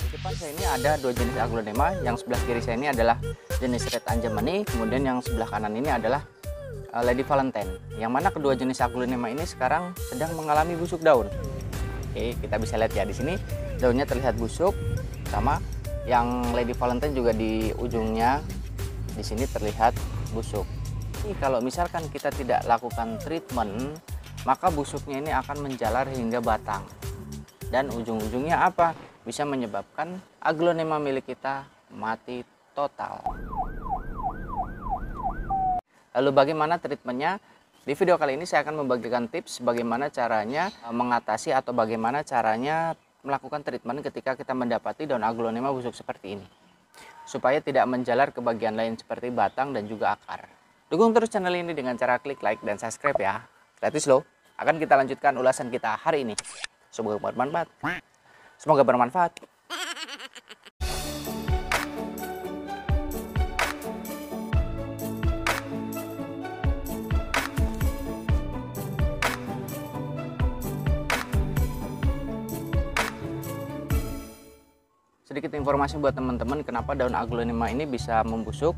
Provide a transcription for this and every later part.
Di depan saya ini ada dua jenis aglonema. Yang sebelah kiri saya ini adalah jenis Red Anjamani, kemudian yang sebelah kanan ini adalah Lady Valentine. Yang mana kedua jenis aglonema ini sekarang sedang mengalami busuk daun. Oke, kita bisa lihat ya di sini daunnya terlihat busuk, sama yang Lady Valentine juga di ujungnya di sini terlihat busuk. Ini kalau misalkan kita tidak lakukan treatment, maka busuknya ini akan menjalar hingga batang. Dan ujung-ujungnya apa? Bisa menyebabkan aglonema milik kita mati total. Lalu bagaimana treatmentnya? Di video kali ini saya akan membagikan tips bagaimana caranya mengatasi atau bagaimana caranya melakukan treatment ketika kita mendapati daun aglonema busuk seperti ini, supaya tidak menjalar ke bagian lain seperti batang dan juga akar. Dukung terus channel ini dengan cara klik like dan subscribe ya. Gratis loh. Akan kita lanjutkan ulasan kita hari ini. Semoga bermanfaat. Semoga bermanfaat. Sedikit informasi buat teman-teman kenapa daun aglonema ini bisa membusuk.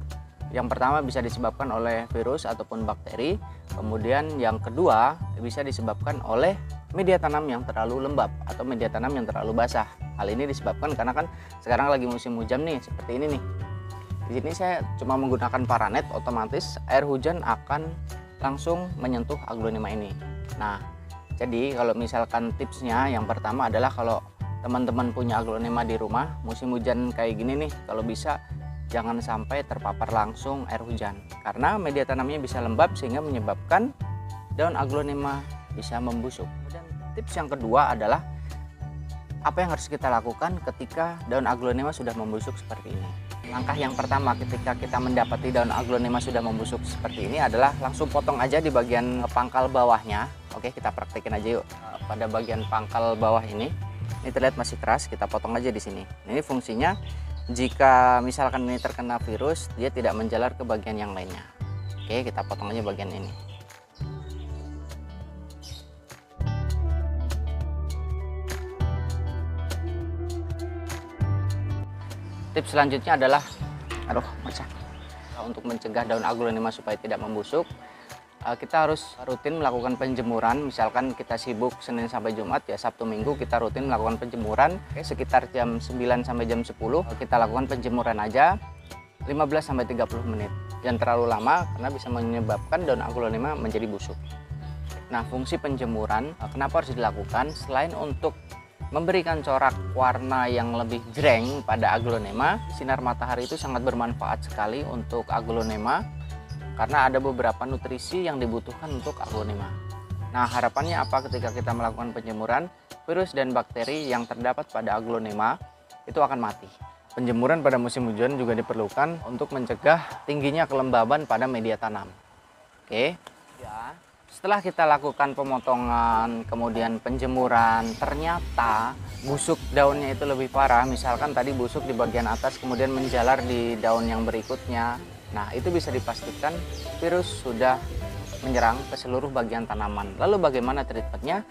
Yang pertama bisa disebabkan oleh virus ataupun bakteri. Kemudian yang kedua bisa disebabkan oleh media tanam yang terlalu lembab atau media tanam yang terlalu basah. Hal ini disebabkan karena kan sekarang lagi musim hujan nih, seperti ini nih. Di sini saya cuma menggunakan paranet, otomatis air hujan akan langsung menyentuh aglonema ini. Nah, jadi kalau misalkan tipsnya yang pertama adalah kalau teman-teman punya aglonema di rumah, musim hujan kayak gini nih, kalau bisa jangan sampai terpapar langsung air hujan, karena media tanamnya bisa lembab sehingga menyebabkan daun aglonema bisa membusuk. Dan tips yang kedua adalah apa yang harus kita lakukan ketika daun aglonema sudah membusuk seperti ini. Langkah yang pertama ketika kita mendapati daun aglonema sudah membusuk seperti ini adalah langsung potong aja di bagian pangkal bawahnya. Oke, kita praktekin aja yuk. Pada bagian pangkal bawah ini terlihat masih keras, kita potong aja di sini. Ini fungsinya jika misalkan ini terkena virus, dia tidak menjalar ke bagian yang lainnya. Oke, kita potong aja bagian ini. Tips selanjutnya adalah, untuk mencegah daun aglonema supaya tidak membusuk, kita harus rutin melakukan penjemuran. Misalkan kita sibuk Senin sampai Jumat, ya Sabtu Minggu kita rutin melakukan penjemuran. Sekitar jam 9 sampai jam 10 kita lakukan penjemuran aja 15 sampai 30 menit. Jangan terlalu lama karena bisa menyebabkan daun aglonema menjadi busuk. Nah, fungsi penjemuran kenapa harus dilakukan? Selain untuk memberikan corak warna yang lebih jreng pada aglonema, sinar matahari itu sangat bermanfaat sekali untuk aglonema, karena ada beberapa nutrisi yang dibutuhkan untuk aglonema. Nah, harapannya apa ketika kita melakukan penjemuran? Virus dan bakteri yang terdapat pada aglonema itu akan mati. Penjemuran pada musim hujan juga diperlukan untuk mencegah tingginya kelembaban pada media tanam. Oke. Ya. Setelah kita lakukan pemotongan, kemudian penjemuran, ternyata busuk daunnya itu lebih parah. Misalkan tadi busuk di bagian atas, kemudian menjalar di daun yang berikutnya. Nah, itu bisa dipastikan virus sudah menyerang ke seluruh bagian tanaman. Lalu bagaimana treatmentnya?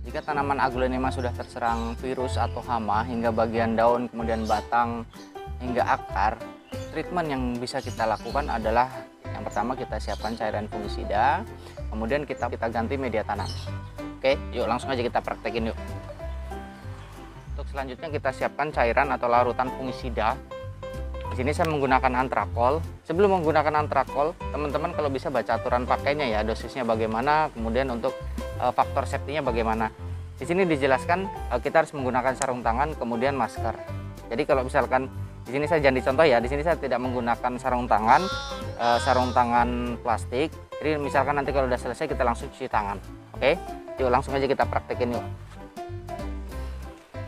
Jika tanaman aglonema sudah terserang virus atau hama hingga bagian daun, kemudian batang, hingga akar, treatment yang bisa kita lakukan adalah yang pertama kita siapkan cairan fungisida, kemudian kita ganti media tanam. Oke, yuk langsung aja kita praktekin yuk. Untuk selanjutnya kita siapkan cairan atau larutan fungisida. Di sini saya menggunakan antrakol. Sebelum menggunakan antrakol, teman-teman kalau bisa baca aturan pakainya ya, dosisnya bagaimana, kemudian untuk faktor safety-nya bagaimana. Di sini dijelaskan kita harus menggunakan sarung tangan, kemudian masker. Jadi kalau misalkan di sini saya jangan dicontoh ya, di sini saya tidak menggunakan sarung tangan plastik. Jadi misalkan nanti kalau udah selesai kita langsung cuci tangan. Oke, yuk langsung aja kita praktekin yuk.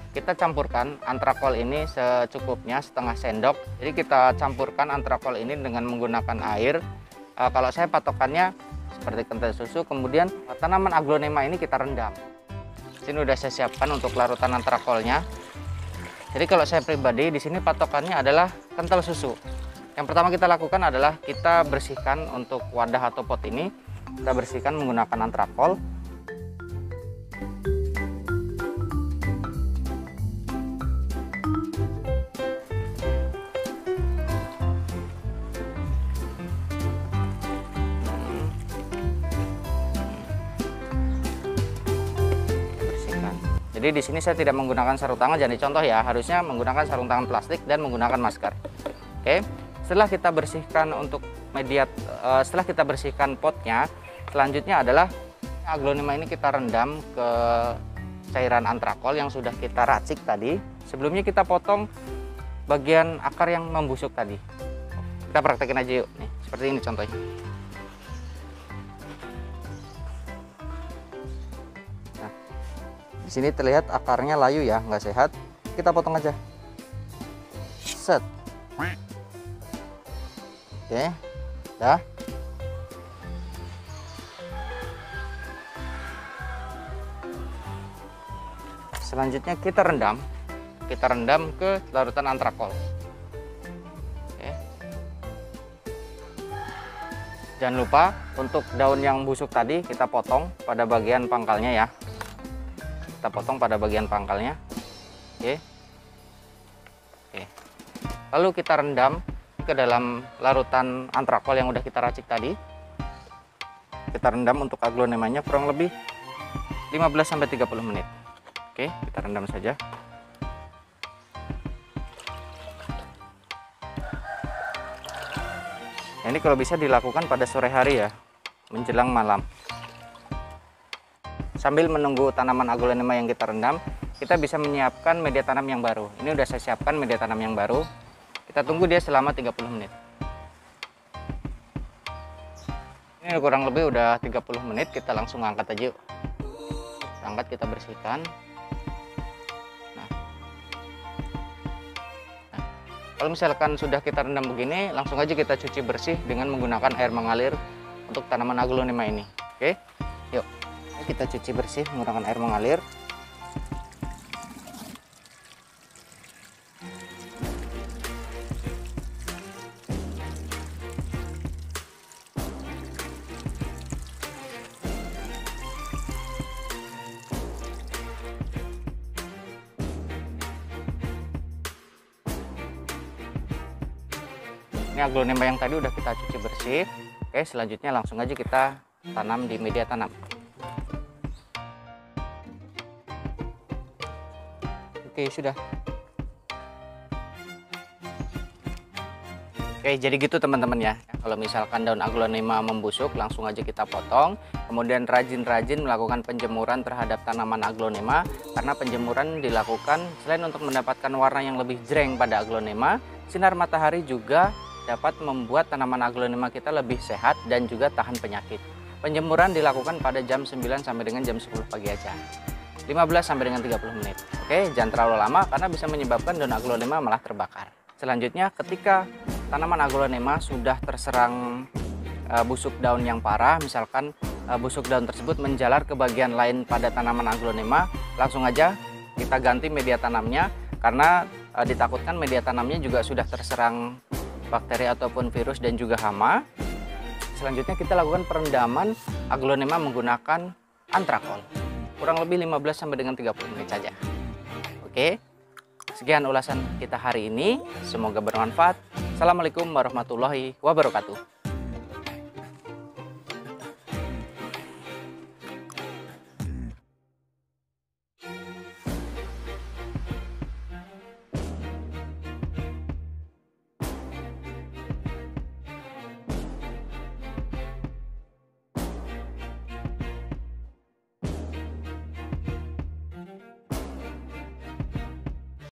Kita campurkan antrakol ini secukupnya, setengah sendok. Jadi kita campurkan antrakol ini dengan menggunakan air. Kalau saya patokannya seperti kental susu, kemudian tanaman aglonema ini kita rendam. Sini udah saya siapkan untuk larutan antrakolnya. Jadi kalau saya pribadi di sini patokannya adalah kental susu. Yang pertama kita lakukan adalah kita bersihkan untuk wadah atau pot ini. Kita bersihkan menggunakan antrakol. Jadi di sini saya tidak menggunakan sarung tangan, jadi contoh ya, harusnya menggunakan sarung tangan plastik dan menggunakan masker. Oke, setelah kita bersihkan untuk media, setelah kita bersihkan potnya, selanjutnya adalah aglonema ini kita rendam ke cairan antrakol yang sudah kita racik tadi. Sebelumnya kita potong bagian akar yang membusuk tadi. Kita praktekin aja yuk, nih, seperti ini contohnya. Di sini terlihat akarnya layu ya, nggak sehat. Kita potong aja. Set. Oke, dah. Selanjutnya kita rendam ke larutan antrakol. Oke. Jangan lupa untuk daun yang busuk tadi kita potong pada bagian pangkalnya ya. Kita potong pada bagian pangkalnya. Oke. Oke. Lalu kita rendam ke dalam larutan antrakol yang udah kita racik tadi. Kita rendam untuk aglonemanya kurang lebih 15-30 menit. Oke, kita rendam saja. Nah, ini kalau bisa dilakukan pada sore hari ya, menjelang malam. Sambil menunggu tanaman aglonema yang kita rendam, kita bisa menyiapkan media tanam yang baru. Ini udah saya siapkan media tanam yang baru. Kita tunggu dia selama 30 menit. Ini kurang lebih udah 30 menit, kita langsung angkat aja yuk. Kita angkat, kita bersihkan. Nah, kalau misalkan sudah kita rendam begini, langsung aja kita cuci bersih dengan menggunakan air mengalir untuk tanaman aglonema ini. Oke, yuk. Kita cuci bersih menggunakan air mengalir. Ini aglonema yang tadi udah kita cuci bersih. Oke, selanjutnya langsung aja kita tanam di media tanam. Oke, sudah. Oke, jadi gitu teman-teman ya. Kalau misalkan daun aglonema membusuk, langsung aja kita potong. Kemudian rajin-rajin melakukan penjemuran terhadap tanaman aglonema. Karena penjemuran dilakukan selain untuk mendapatkan warna yang lebih jreng pada aglonema, sinar matahari juga dapat membuat tanaman aglonema kita lebih sehat dan juga tahan penyakit. Penjemuran dilakukan pada jam 9 sampai dengan jam 10 pagi aja. 15 sampai dengan 30 menit. Oke, jangan terlalu lama karena bisa menyebabkan daun aglonema malah terbakar. Selanjutnya, ketika tanaman aglonema sudah terserang busuk daun yang parah, misalkan busuk daun tersebut menjalar ke bagian lain pada tanaman aglonema, langsung aja kita ganti media tanamnya karena ditakutkan media tanamnya juga sudah terserang bakteri ataupun virus dan juga hama. Selanjutnya kita lakukan perendaman aglonema menggunakan antrakol. Kurang lebih 15 sampai dengan 30 menit saja. Oke. Sekian ulasan kita hari ini. Semoga bermanfaat. Assalamualaikum warahmatullahi wabarakatuh.